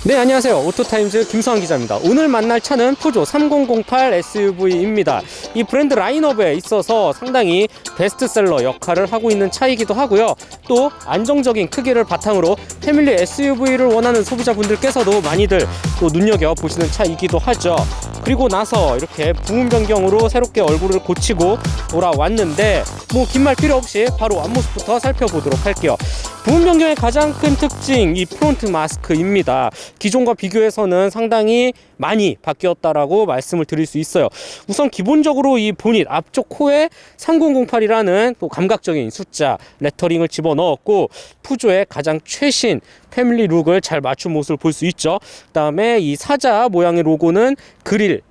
네, 안녕하세요. 오토타임즈 김성환 기자입니다. 오늘 만날 차는 푸조 3008 SUV입니다. 이 브랜드 라인업에 있어서 상당히 베스트셀러 역할을 하고 있는 차이기도 하고요. 또 안정적인 크기를 바탕으로 패밀리 SUV를 원하는 소비자분들께서도 많이들 또 눈여겨보시는 차이기도 하죠. 그리고 나서 이렇게 부문 변경으로 새롭게 얼굴을 고치고 돌아왔는데 뭐 긴 말 필요 없이 바로 앞모습부터 살펴보도록 할게요. 부문 변경의 가장 큰 특징, 이 프론트 마스크입니다. 기존과 비교해서는 상당히 많이 바뀌었다라고 말씀을 드릴 수 있어요. 우선 기본적으로 이 보닛 앞쪽 코에 3008이라는 또 감각적인 숫자 레터링을 집어넣었고 푸조의 가장 최신 패밀리 룩을 잘 맞춘 모습을 볼 수 있죠. 그 다음에 이 사자 모양의 로고는 그릴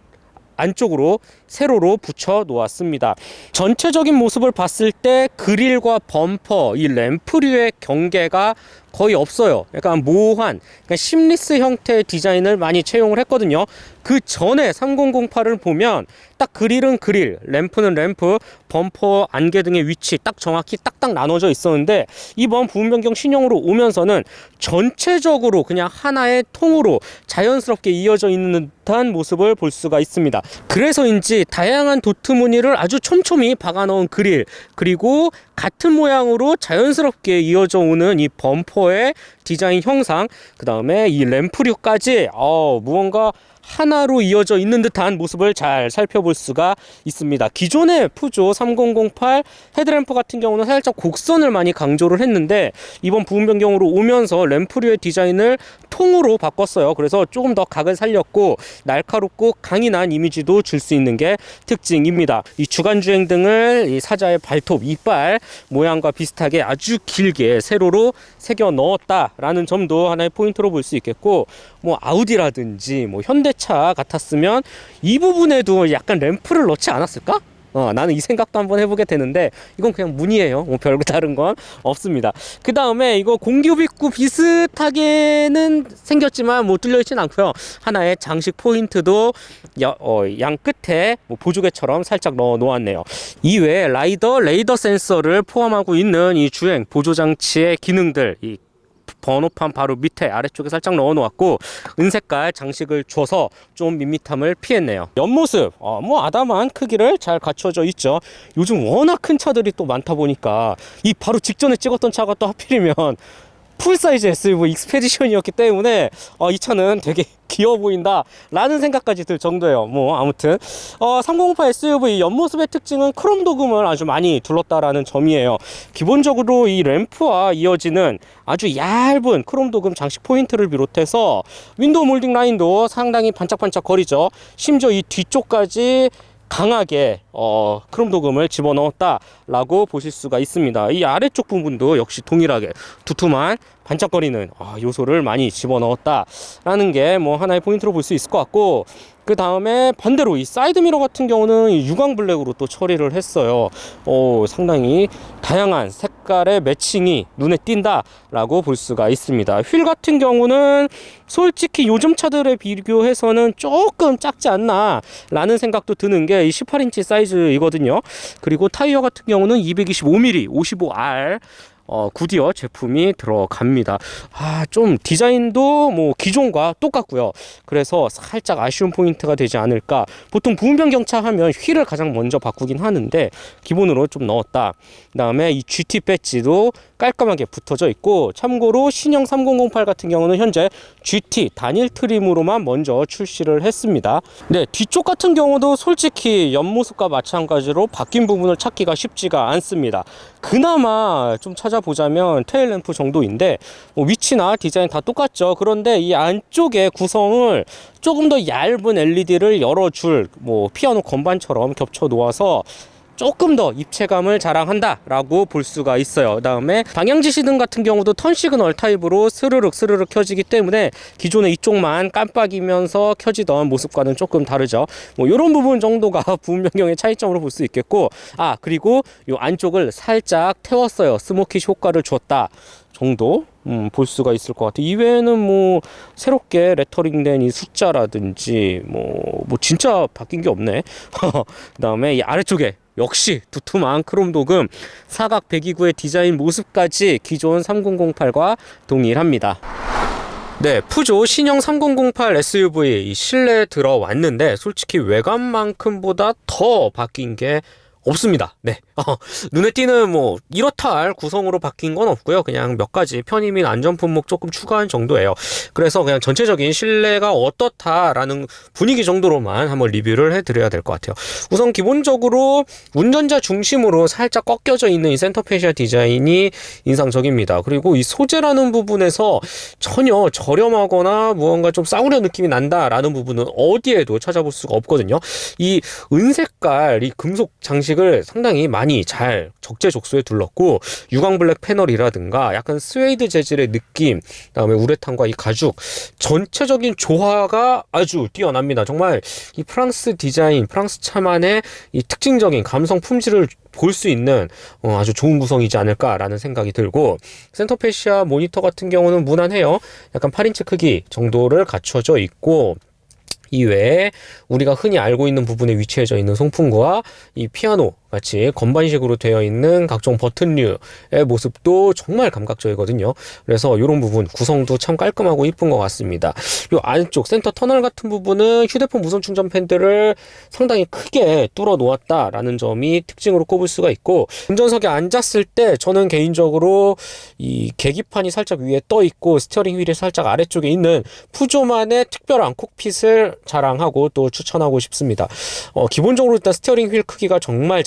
안쪽으로 세로로 붙여 놓았습니다. 전체적인 모습을 봤을 때 그릴과 범퍼, 이 램프류의 경계가 거의 없어요. 약간 모호한, 그러니까 심리스 형태의 디자인을 많이 채용을 했거든요. 그 전에 3008을 보면 딱 그릴은 그릴, 램프는 램프, 범퍼, 안개 등의 위치 딱 정확히 딱딱 나눠져 있었는데 이번 부분 변경 신형으로 오면서는 전체적으로 그냥 하나의 통으로 자연스럽게 이어져 있는 듯한 모습을 볼 수가 있습니다. 그래서인지 다양한 도트 무늬를 아주 촘촘히 박아 넣은 그릴, 그리고 같은 모양으로 자연스럽게 이어져 오는 이 범퍼의 디자인 형상, 그 다음에 이 램프류까지 무언가 하나로 이어져 있는 듯한 모습을 잘 살펴볼 수가 있습니다. 기존의 푸조 3008 헤드램프 같은 경우는 살짝 곡선을 많이 강조를 했는데 이번 부분 변경으로 오면서 램프류의 디자인을 통으로 바꿨어요. 그래서 조금 더 각을 살렸고 날카롭고 강인한 이미지도 줄 수 있는 게 특징입니다. 이 주간주행 등을 이 사자의 발톱, 이빨 모양과 비슷하게 아주 길게 세로로 새겨 넣었다라는 점도 하나의 포인트로 볼 수 있겠고, 뭐 아우디라든지 뭐 현대차 같았으면 이 부분에도 약간 램프를 넣지 않았을까? 나는 이 생각도 한번 해보게 되는데 이건 그냥 무늬예요. 뭐 별거 다른 건 없습니다. 그 다음에 이거 공기흡입구 비슷하게는 생겼지만 뭐 뚫려있진 않고요. 하나의 장식 포인트도 양 끝에 뭐 보조개처럼 살짝 넣어 놓았네요. 이외에 라이더 레이더 센서를 포함하고 있는 이 주행 보조장치의 기능들, 이 번호판 바로 밑에 아래쪽에 살짝 넣어 놓았고 은색깔 장식을 줘서 좀 밋밋함을 피했네요. 옆모습 뭐 아담한 크기를 잘 갖춰져 있죠. 요즘 워낙 큰 차들이 또 많다 보니까 이 바로 직전에 찍었던 차가 또 하필이면 풀사이즈 SUV 익스페디션이었기 때문에 이 차는 되게 귀여워 보인다 라는 생각까지 들 정도예요. 뭐 아무튼 3008 SUV 옆모습의 특징은 크롬 도금을 아주 많이 둘렀다라는 점이에요. 기본적으로 이 램프와 이어지는 아주 얇은 크롬 도금 장식 포인트를 비롯해서 윈도우 몰딩 라인도 상당히 반짝반짝 거리죠. 심지어 이 뒤쪽까지 강하게 크롬 도금을 집어넣었다라고 보실 수가 있습니다. 이 아래쪽 부분도 역시 동일하게 두툼한 반짝거리는 요소를 많이 집어넣었다라는 게 뭐 하나의 포인트로 볼 수 있을 것 같고, 그 다음에 반대로 이 사이드미러 같은 경우는 유광 블랙으로 또 처리를 했어요. 상당히 다양한 색깔의 매칭이 눈에 띈다 라고 볼 수가 있습니다. 휠 같은 경우는 솔직히 요즘 차들에 비교해서는 조금 작지 않나 라는 생각도 드는 게 이 18인치 사이즈이거든요. 그리고 타이어 같은 경우는 225mm 55R 구디어 제품이 들어갑니다. 좀 디자인도 뭐 기존과 똑같고요. 그래서 살짝 아쉬운 포인트가 되지 않을까. 보통 부분 변경차 하면 휠을 가장 먼저 바꾸긴 하는데 기본으로 좀 넣었다. 그 다음에 이 GT 배지도 깔끔하게 붙어져 있고, 참고로 신형 3008 같은 경우는 현재 GT 단일 트림으로만 먼저 출시를 했습니다. 네, 뒤쪽 같은 경우도 솔직히 옆모습과 마찬가지로 바뀐 부분을 찾기가 쉽지가 않습니다. 그나마 좀 찾아보자면 테일램프 정도인데 위치나 디자인 다 똑같죠. 그런데 이 안쪽에 구성을 조금 더 얇은 LED를 여러 줄 피아노 건반처럼 겹쳐 놓아서 조금 더 입체감을 자랑한다라고 볼 수가 있어요. 그 다음에 방향지시등 같은 경우도 턴 시그널 타입으로 스르륵 켜지기 때문에 기존에 이쪽만 깜빡이면서 켜지던 모습과는 조금 다르죠. 이런 부분 정도가 부분 변경의 차이점으로 볼 수 있겠고, 그리고 이 안쪽을 살짝 태웠어요. 스모키 효과를 줬다 정도 볼 수가 있을 것 같아요. 이외에는 새롭게 레터링된 이 숫자라든지 진짜 바뀐 게 없네. 그 다음에 이 아래쪽에 역시 두툼한 크롬 도금, 사각 배기구의 디자인 모습까지 기존 3008과 동일합니다. 네, 푸조 신형 3008 SUV 실내에 들어왔는데 솔직히 외관만큼보다 더 바뀐 게 없습니다. 네. 눈에 띄는 뭐 이렇다 할 구성으로 바뀐 건 없고요. 그냥 몇 가지 편의 및 안전 품목 조금 추가한 정도예요. 그래서 그냥 전체적인 실내가 어떻다라는 분위기 정도로만 한번 리뷰를 해드려야 될 것 같아요. 우선 기본적으로 운전자 중심으로 살짝 꺾여져 있는 이 센터페시아 디자인이 인상적입니다. 그리고 이 소재라는 부분에서 전혀 저렴하거나 무언가 좀 싸구려 느낌이 난다라는 부분은 어디에도 찾아볼 수가 없거든요. 이 은색깔, 이 금속 장식을 상당히 많이 잘 적재적소에 둘렀고, 유광 블랙 패널이라든가 약간 스웨이드 재질의 느낌, 그다음에 우레탄과 이 가죽 전체적인 조화가 아주 뛰어납니다. 정말 이 프랑스 디자인, 프랑스 차만의 이 특징적인 감성 품질을 볼 수 있는 아주 좋은 구성이지 않을까라는 생각이 들고, 센터페시아 모니터 같은 경우는 무난해요. 약간 8인치 크기 정도를 갖춰져 있고, 이외에 우리가 흔히 알고 있는 부분에 위치해져 있는 송풍구와 이 피아노 같이 건반식으로 되어 있는 각종 버튼류의 모습도 정말 감각적이거든요. 그래서 이런 부분 구성도 참 깔끔하고 이쁜 것 같습니다. 이 안쪽 센터 터널 같은 부분은 휴대폰 무선 충전 팬들을 상당히 크게 뚫어 놓았다라는 점이 특징으로 꼽을 수가 있고, 운전석에 앉았을 때 저는 개인적으로 이 계기판이 살짝 위에 떠 있고 스티어링 휠이 살짝 아래쪽에 있는 푸조만의 특별한 콕핏을 자랑하고 또 추천하고 싶습니다. 기본적으로 일단 스티어링 휠 크기가 정말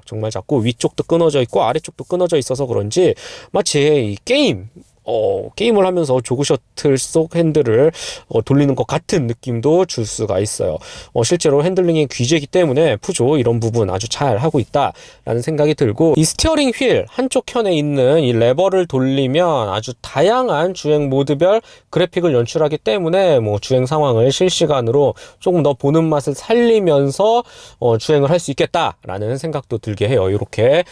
정말 작고 위쪽도 끊어져 있고 아래쪽도 끊어져 있어서 그런지 마치 이 게임을 하면서 조그 셔틀 속 핸들을 돌리는 것 같은 느낌도 줄 수가 있어요. 실제로 핸들링이 귀재이기 때문에 푸조 이런 부분 아주 잘 하고 있다라는 생각이 들고, 이 스티어링 휠 한쪽 편에 있는 이 레버를 돌리면 아주 다양한 주행 모드별 그래픽을 연출하기 때문에 뭐 주행 상황을 실시간으로 조금 더 보는 맛을 살리면서 주행을 할 수 있겠다라는 생각도 들게 해요. 이렇게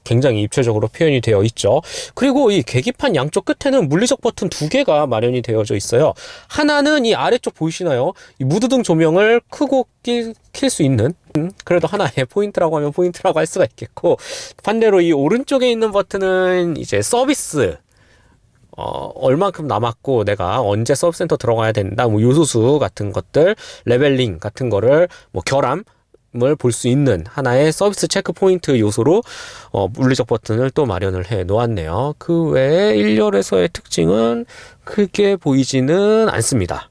굉장히 입체적으로 표현이 되어 있죠. 그리고 이 계기판 양쪽 끝에는 물리적 버튼 2개가 마련이 되어져 있어요. 하나는 이 아래쪽 보이시나요? 이 무드등 조명을 크고 킬 수 있는, 그래도 하나의 포인트라고 하면 포인트라고 할 수가 있겠고, 반대로 이 오른쪽에 있는 버튼은 이제 서비스, 얼만큼 남았고 내가 언제 서브센터 들어가야 된다, 뭐 요소수 같은 것들, 레벨링 같은 거를 뭐 결함 을 볼 수 있는 하나의 서비스 체크 포인트 요소로 물리적 버튼을 또 마련을 해 놓았네요. 그 외에 1열에서의 특징은 크게 보이지는 않습니다.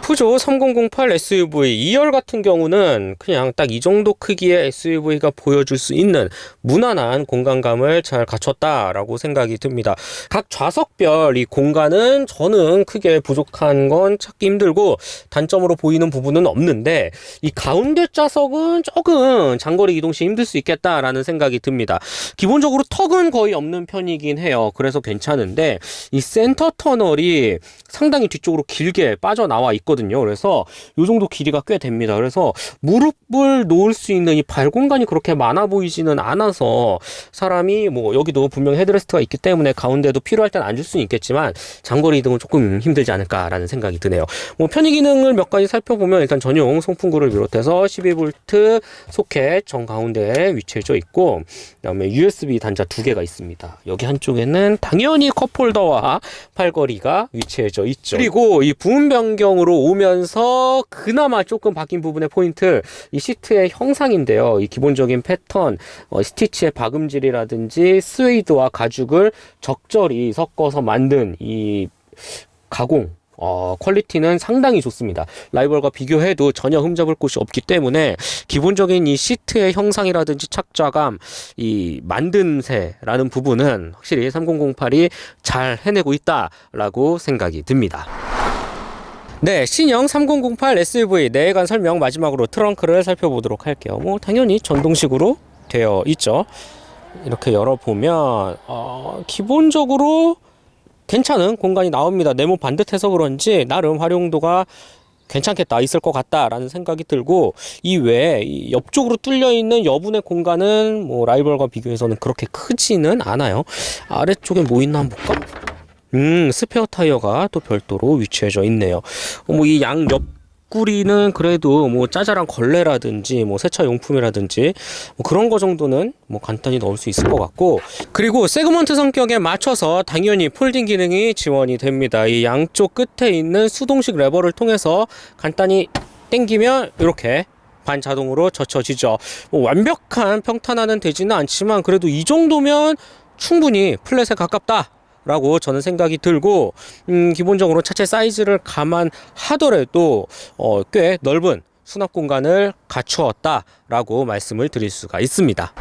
푸조 3008 SUV 2열 같은 경우는 그냥 딱 이 정도 크기의 SUV가 보여줄 수 있는 무난한 공간감을 잘 갖췄다라고 생각이 듭니다. 각 좌석별 이 공간은 저는 크게 부족한 건 찾기 힘들고 단점으로 보이는 부분은 없는데, 이 가운데 좌석은 조금 장거리 이동 시 힘들 수 있겠다라는 생각이 듭니다. 기본적으로 턱은 거의 없는 편이긴 해요. 그래서 괜찮은데 이 센터 터널이 상당히 뒤쪽으로 길게 빠져나와 있거든요. 그래서 이 정도 길이가 꽤 됩니다. 그래서 무릎을 놓을 수 있는 이 발 공간이 그렇게 많아 보이지는 않아서, 사람이 뭐 여기도 분명 헤드레스트가 있기 때문에 가운데도 필요할 땐 앉을 수는 있겠지만 장거리 이동은 조금 힘들지 않을까라는 생각이 드네요. 뭐 편의 기능을 몇 가지 살펴보면, 일단 전용 송풍구를 비롯해서 12V 소켓 정 가운데에 위치해져 있고, 그다음에 USB 단자 2개가 있습니다. 여기 한쪽에는 당연히 컵홀더와 팔걸이가 위치해져 있죠. 그리고 이 부분 변경으로 오면서 그나마 조금 바뀐 부분의 포인트, 이 시트의 형상인데요. 이 기본적인 패턴, 스티치의 박음질이라든지 스웨이드와 가죽을 적절히 섞어서 만든 이 가공, 퀄리티는 상당히 좋습니다. 라이벌과 비교해도 전혀 흠잡을 곳이 없기 때문에 기본적인 이 시트의 형상이라든지 착좌감, 이 만듦새라는 부분은 확실히 3008이 잘 해내고 있다라고 생각이 듭니다. 네, 신형 3008 SUV 내외관 설명 마지막으로 트렁크를 살펴보도록 할게요. 뭐 당연히 전동식으로 되어 있죠. 이렇게 열어보면 기본적으로 괜찮은 공간이 나옵니다. 네모 반듯해서 그런지 나름 활용도가 괜찮겠다, 있을 것 같다라는 생각이 들고, 이 외에 이 옆쪽으로 뚫려 있는 여분의 공간은 뭐 라이벌과 비교해서는 그렇게 크지는 않아요. 아래쪽에 뭐 있나 한번 볼까? 스페어 타이어가 또 별도로 위치해져 있네요. 뭐 이 양옆 옆구리는 그래도 뭐 짜잘한 걸레라든지 뭐 세차 용품이라든지 뭐 그런 거 정도는 뭐 간단히 넣을 수 있을 것 같고, 그리고 세그먼트 성격에 맞춰서 당연히 폴딩 기능이 지원이 됩니다. 이 양쪽 끝에 있는 수동식 레버를 통해서 간단히 당기면 이렇게 반자동으로 젖혀지죠. 뭐 완벽한 평탄화는 되지는 않지만 그래도 이 정도면 충분히 플랫에 가깝다 라고 저는 생각이 들고, 기본적으로 차체 사이즈를 감안하더라도 꽤 넓은 수납 공간을 갖추었다 라고 말씀을 드릴 수가 있습니다.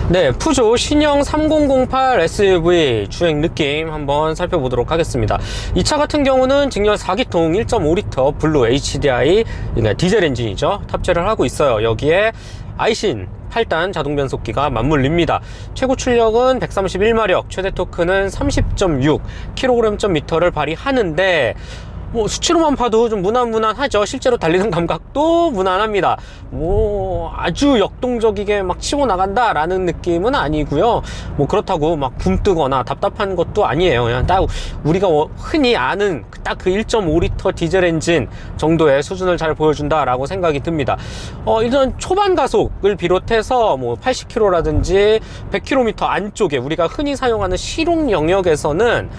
네, 푸조 신형 3008 SUV 주행 느낌 한번 살펴보도록 하겠습니다. 이 차 같은 경우는 직렬 4기통 1.5L 블루 HDI 디젤 엔진이죠, 탑재를 하고 있어요. 여기에 아이신 8단 자동 변속기가 맞물립니다. 최고 출력은 131마력, 최대 토크는 30.6kg/m를 발휘하는데 뭐 수치로만 봐도 좀 무난무난하죠. 실제로 달리는 감각도 무난합니다. 뭐 아주 역동적이게 막 치고 나간다 라는 느낌은 아니고요. 뭐 그렇다고 막 굼뜨거나 답답한 것도 아니에요. 그냥 딱 우리가 흔히 아는 딱 그 1.5L 디젤 엔진 정도의 수준을 잘 보여준다 라고 생각이 듭니다. 일단 초반 가속을 비롯해서 뭐 80km라든지 100km 안쪽에 우리가 흔히 사용하는 실용 영역에서는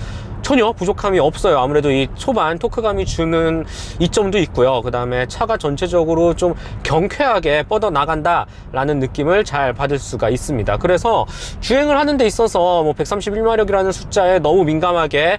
전혀 부족함이 없어요. 아무래도 이 초반 토크감이 주는 이점도 있고요. 그 다음에 차가 전체적으로 좀 경쾌하게 뻗어 나간다 라는 느낌을 잘 받을 수가 있습니다. 그래서 주행을 하는 데 있어서 뭐 131마력이라는 숫자에 너무 민감하게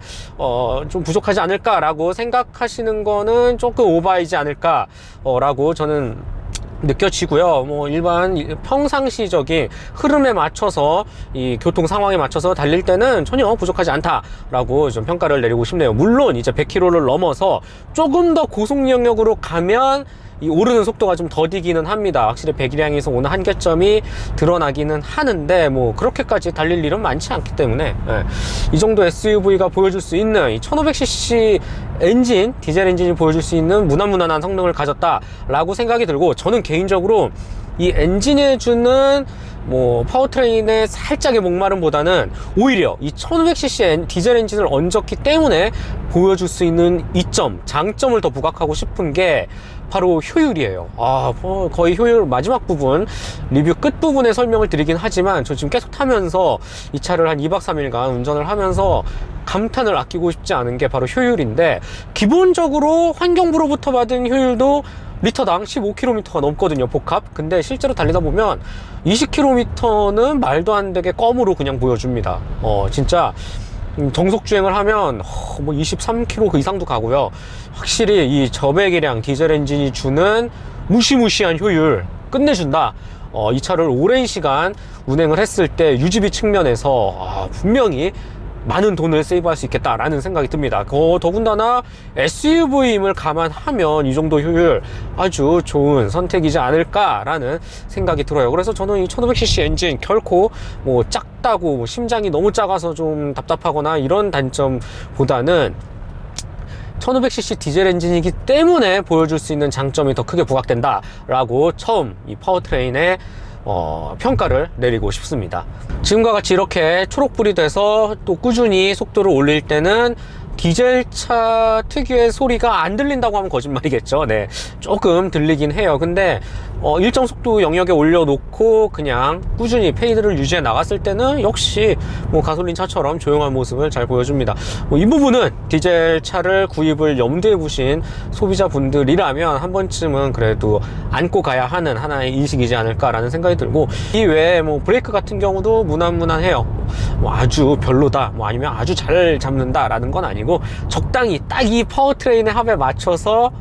좀 부족하지 않을까 라고 생각하시는 거는 조금 오바이지 않을까 라고 저는 느껴지고요. 뭐 일반 평상시적인 흐름에 맞춰서 이 교통 상황에 맞춰서 달릴 때는 전혀 부족하지 않다라고 좀 평가를 내리고 싶네요. 물론 이제 100km를 넘어서 조금 더 고속 영역으로 가면 이 오르는 속도가 좀 더디기는 합니다. 확실히 배기량에서 오는 한계점이 드러나기는 하는데 뭐 그렇게까지 달릴 일은 많지 않기 때문에 이 정도 SUV가 보여줄 수 있는 이 1500cc 엔진, 디젤 엔진이 보여줄 수 있는 무난무난한 성능을 가졌다 라고 생각이 들고, 저는 개인적으로 이 엔진에 주는 뭐 파워트레인의 살짝의 목마름보다는 오히려 이 1500cc 디젤 엔진을 얹었기 때문에 보여줄 수 있는 이점, 장점을 더 부각하고 싶은 게 바로 효율이에요. 거의 효율 마지막 부분, 리뷰 끝 부분에 설명을 드리긴 하지만 저 지금 계속 타면서 이 차를 한 2박 3일간 운전을 하면서 감탄을 아끼고 싶지 않은 게 바로 효율인데, 기본적으로 환경부로부터 받은 효율도 리터당 15km가 넘거든요, 복합. 근데 실제로 달리다 보면 20km는 말도 안 되게 껌으로 그냥 보여줍니다. 진짜 정속 주행을 하면 뭐 23km 그 이상도 가고요. 확실히 이 저배기량 디젤 엔진이 주는 무시무시한 효율 끝내준다. 이 차를 오랜 시간 운행을 했을 때 유지비 측면에서 분명히 많은 돈을 세이브할 수 있겠다라는 생각이 듭니다. 더군다나 SUV임을 감안하면 이 정도 효율 아주 좋은 선택이지 않을까라는 생각이 들어요. 그래서 저는 이 1500cc 엔진 결코 뭐 작다고 심장이 너무 작아서 좀 답답하거나 이런 단점보다는 1500cc 디젤 엔진이기 때문에 보여줄 수 있는 장점이 더 크게 부각된다 라고 처음 이 파워트레인의 평가를 내리고 싶습니다. 지금과 같이 이렇게 초록불이 돼서 또 꾸준히 속도를 올릴 때는 디젤차 특유의 소리가 안 들린다고 하면 거짓말이겠죠. 네, 조금 들리긴 해요. 근데 일정 속도 영역에 올려놓고 그냥 꾸준히 페이드를 유지해 나갔을 때는 역시 뭐 가솔린 차처럼 조용한 모습을 잘 보여줍니다. 이 부분은 디젤 차를 구입을 염두에 두신 소비자분들이라면 한 번쯤은 그래도 안고 가야 하는 하나의 인식이지 않을까라는 생각이 들고, 이 외에 뭐 브레이크 같은 경우도 무난무난해요. 뭐 아주 별로다, 뭐 아니면 아주 잘 잡는다 라는 건 아니고 적당히 딱 이 파워트레인의 합에 맞춰서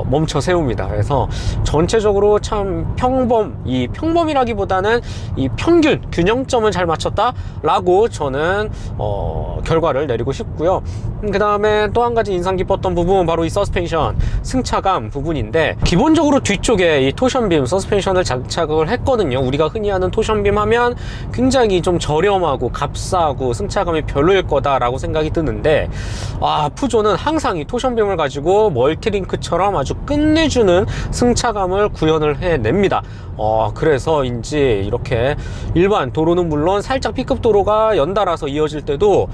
멈춰 세웁니다. 그래서 전체적으로 참 평범이라기보다는 이 평균 균형점을 잘 맞췄다 라고 저는 결과를 내리고 싶고요. 그 다음에 또 한 가지 인상 깊었던 부분은 바로 이 서스펜션, 승차감 부분인데, 기본적으로 뒤쪽에 이 토션빔 서스펜션을 장착을 했거든요. 우리가 흔히 하는 토션빔 하면 굉장히 좀 저렴하고 값싸고 승차감이 별로일 거다라고 생각이 드는데, 푸조는 항상 이 토션빔을 가지고 멀티링크처럼 아주 끝내주는 승차감을 구현을 해냅니다. 그래서인지 이렇게 일반 도로는 물론 살짝 B급 도로가 연달아서 이어질 때도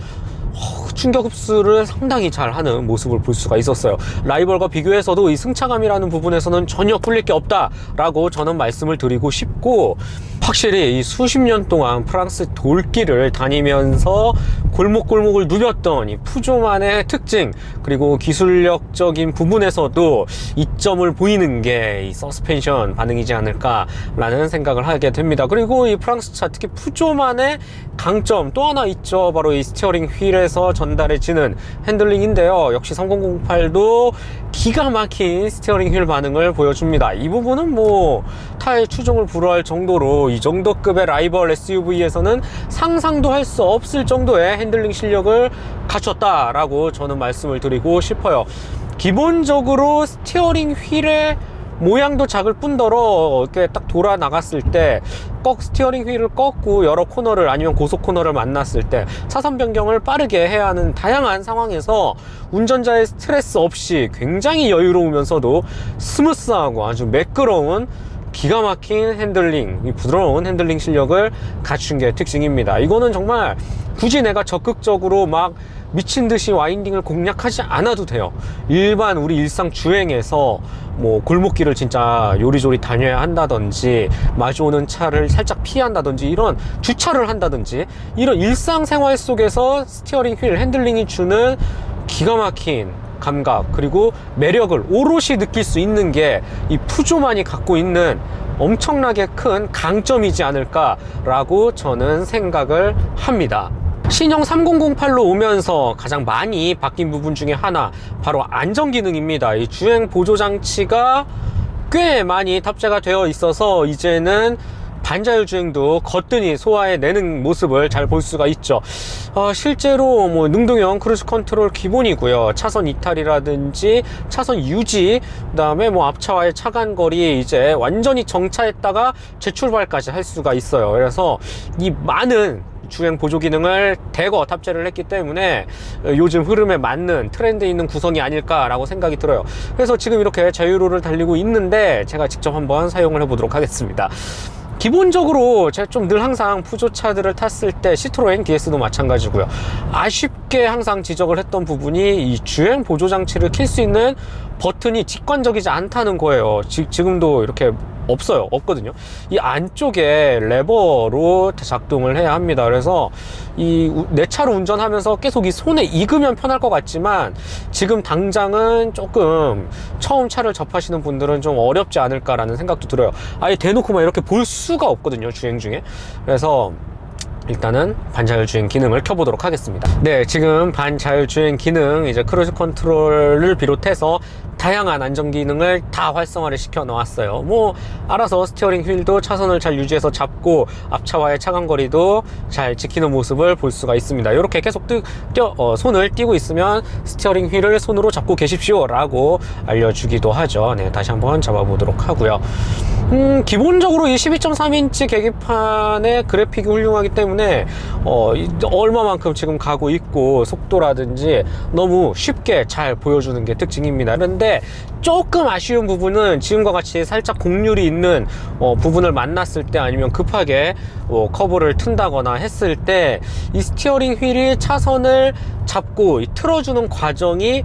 충격 흡수를 상당히 잘하는 모습을 볼 수가 있었어요. 라이벌과 비교해서도 이 승차감이라는 부분에서는 전혀 꿀릴 게 없다라고 저는 말씀을 드리고 싶고, 확실히 이 수십 년 동안 프랑스 돌길을 다니면서 골목골목을 누볐던 이 푸조만의 특징, 그리고 기술력적인 부분에서도 이점을 보이는 게 이 서스펜션 반응이지 않을까라는 생각을 하게 됩니다. 그리고 이 프랑스차, 특히 푸조만의 강점 또 하나 있죠. 바로 이 스티어링 휠에서 전달해지는 핸들링인데요. 역시 3008도 기가 막힌 스티어링 휠 반응을 보여줍니다. 이 부분은 뭐 타의 추종을 불허할 정도로, 이 정도 급의 라이벌 SUV에서는 상상도 할 수 없을 정도의 핸들링 실력을 갖췄다라고 저는 말씀을 드리고 싶어요. 기본적으로 스티어링 휠의 모양도 작을 뿐더러 이렇게 딱 돌아 나갔을 때 스티어링 휠을 꺾고 여러 코너를, 아니면 고속 코너를 만났을 때 차선 변경을 빠르게 해야 하는 다양한 상황에서 운전자의 스트레스 없이 굉장히 여유로우면서도 스무스하고 아주 매끄러운 기가 막힌 핸들링, 부드러운 핸들링 실력을 갖춘 게 특징입니다. 이거는 정말 굳이 내가 적극적으로 막 미친듯이 와인딩을 공략하지 않아도 돼요. 일반 우리 일상 주행에서 뭐 골목길을 진짜 요리조리 다녀야 한다든지, 마주오는 차를 살짝 피한다든지, 이런 주차를 한다든지, 이런 일상생활 속에서 스티어링 휠 핸들링이 주는 기가 막힌 감각, 그리고 매력을 오롯이 느낄 수 있는 게 이 푸조만이 갖고 있는 엄청나게 큰 강점이지 않을까라고 저는 생각을 합니다. 신형 3008로 오면서 가장 많이 바뀐 부분 중에 하나, 바로 안전기능입니다. 이 주행 보조장치가 꽤 많이 탑재가 되어 있어서 이제는 반자율 주행도 거뜬히 소화해내는 모습을 잘 볼 수가 있죠. 실제로 뭐 능동형 크루즈 컨트롤 기본이고요. 차선 이탈이라든지 차선 유지, 그다음에 뭐 앞차와의 차간거리 이제 완전히 정차했다가 재출발까지 할 수가 있어요. 그래서 이 많은 주행 보조 기능을 대거 탑재를 했기 때문에 요즘 흐름에 맞는 트렌드에 있는 구성이 아닐까라고 생각이 들어요. 그래서 지금 이렇게 자유로를 달리고 있는데 제가 직접 한번 사용을 해보도록 하겠습니다. 기본적으로 제가 좀 늘 항상 푸조차들을 tas을 때, 시트로엔 DS도 마찬가지고요, 아쉽게 항상 지적을 했던 부분이 이 주행 보조 장치를 킬 수 있는 버튼이 직관적이지 않다는 거예요. 지금도 이렇게 없거든요. 이 안쪽에 레버로 작동을 해야 합니다. 그래서 내 차로 운전하면서 계속 이 손에 익으면 편할 것 같지만, 지금 당장은 조금 처음 차를 접하시는 분들은 좀 어렵지 않을까라는 생각도 들어요. 아예 대놓고 막 이렇게 볼 수가 없거든요, 주행 중에. 그래서 일단은 반자율 주행 기능을 켜보도록 하겠습니다. 네, 지금 반자율 주행 기능, 이제 크루즈 컨트롤을 비롯해서 다양한 안전 기능을 다 활성화를 시켜 놓았어요. 뭐 알아서 스티어링 휠도 차선을 잘 유지해서 잡고 앞차와의 차간거리도 잘 지키는 모습을 볼 수가 있습니다. 이렇게 계속 손을 띄고 있으면 스티어링 휠을 손으로 잡고 계십시오 라고 알려주기도 하죠. 네, 다시 한번 잡아보도록 하고요. 기본적으로 이 12.3인치 계기판의 그래픽이 훌륭하기 때문에 얼마만큼 지금 가고 있고 속도라든지 너무 쉽게 잘 보여주는 게 특징입니다. 그런데 조금 아쉬운 부분은 지금과 같이 살짝 곡률이 있는 부분을 만났을 때, 아니면 급하게 커브를 튼다거나 했을 때 이 스티어링 휠이 차선을 잡고 틀어주는 과정이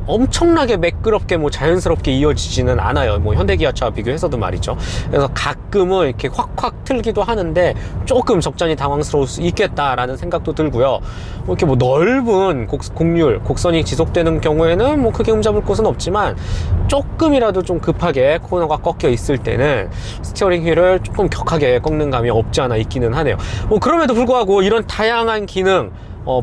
엄청나게 매끄럽게 자연스럽게 이어지지는 않아요. 현대기아차와 비교해서도 말이죠. 그래서 가끔은 이렇게 확확 틀기도 하는데 조금 적잖이 당황스러울 수 있겠다라는 생각도 들고요. 이렇게 넓은 곡선이 지속되는 경우에는 크게 흠잡을 곳은 없지만, 조금이라도 좀 급하게 코너가 꺾여 있을 때는 스티어링 휠을 조금 격하게 꺾는 감이 없지 않아 있기는 하네요. 그럼에도 불구하고 이런 다양한 기능,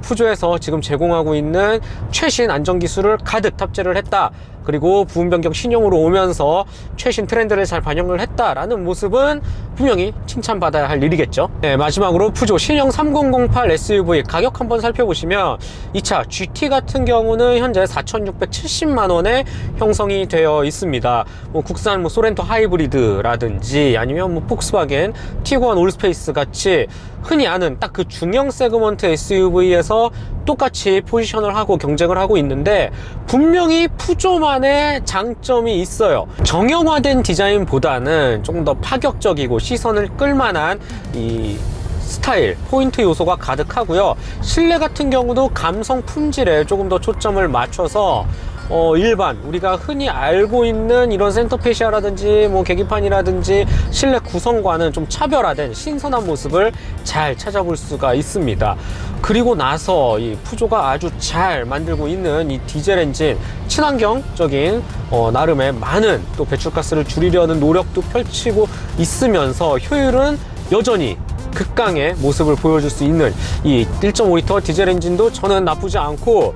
푸조에서 지금 제공하고 있는 최신 안전기술을 가득 탑재를 했다, 그리고 부분 변경 신형으로 오면서 최신 트렌드를 잘 반영을 했다라는 모습은 분명히 칭찬받아야 할 일이겠죠. 네, 마지막으로 푸조 신형 3008 SUV 가격 한번 살펴보시면, 이 차 GT 같은 경우는 현재 4,670만원에 형성이 되어 있습니다. 국산 소렌토 하이브리드라든지, 아니면 폭스바겐 티구안 올스페이스 같이 흔히 아는 딱 그 중형 세그먼트 SUV에서 똑같이 포지션을 하고 경쟁을 하고 있는데, 분명히 푸조만의 장점이 있어요. 정형화된 디자인보다는 조금 더 파격적이고 시선을 끌만한 이 스타일, 포인트 요소가 가득하고요. 실내 같은 경우도 감성 품질에 조금 더 초점을 맞춰서 일반 우리가 흔히 알고 있는 이런 센터페시아라든지 뭐 계기판이라든지 실내 구성과는 좀 차별화된 신선한 모습을 잘 찾아볼 수가 있습니다. 그리고 나서 이 푸조가 아주 잘 만들고 있는 이 디젤 엔진, 친환경적인 나름의 많은 또 배출가스를 줄이려는 노력도 펼치고 있으면서 효율은 여전히 극강의 모습을 보여줄 수 있는 이 1.5L 디젤 엔진도 저는 나쁘지 않고,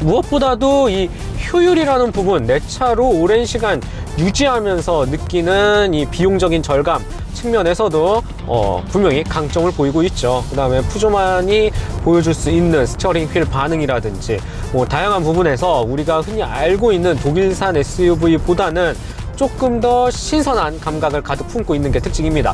무엇보다도 이 효율이라는 부분, 내 차로 오랜 시간 유지하면서 느끼는 이 비용적인 절감 측면에서도 분명히 강점을 보이고 있죠. 그 다음에 푸조만이 보여줄 수 있는 스티어링 휠 반응이라든지 뭐 다양한 부분에서 우리가 흔히 알고 있는 독일산 SUV보다는 조금 더 신선한 감각을 가득 품고 있는 게 특징입니다.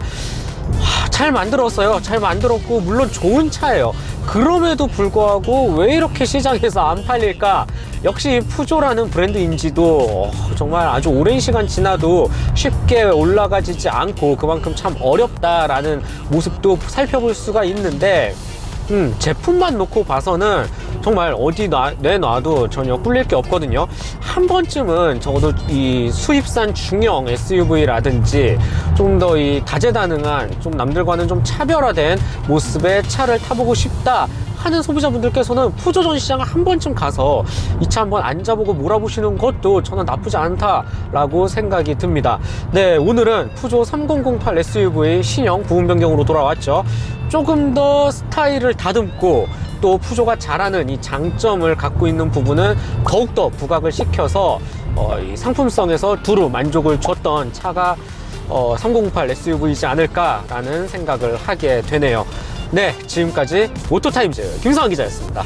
잘 만들었어요. 잘 만들었고 물론 좋은 차예요. 그럼에도 불구하고 왜 이렇게 시장에서 안 팔릴까? 역시 푸조라는 브랜드인지도 정말 아주 오랜 시간 지나도 쉽게 올라가지지 않고 그만큼 참 어렵다라는 모습도 살펴볼 수가 있는데, 제품만 놓고 봐서는 정말 어디 내놔도 전혀 꿀릴 게 없거든요. 한 번쯤은 적어도 이 수입산 중형 SUV라든지 좀 더 이 다재다능한, 좀 남들과는 좀 차별화된 모습의 차를 타보고 싶다 하는 소비자분들께서는 푸조 전시장을 한 번쯤 가서 이 차 한번 앉아보고 몰아보시는 것도 저는 나쁘지 않다라고 생각이 듭니다. 네, 오늘은 푸조 3008 SUV 신형 부분 변경으로 돌아왔죠. 조금 더 스타일을 다듬고 또 푸조가 잘하는 이 장점을 갖고 있는 부분은 더욱더 부각을 시켜서 이 상품성에서 두루 만족을 줬던 차가 308 SUV이지 않을까라는 생각을 하게 되네요. 네, 지금까지 오토타임즈 김성환 기자였습니다.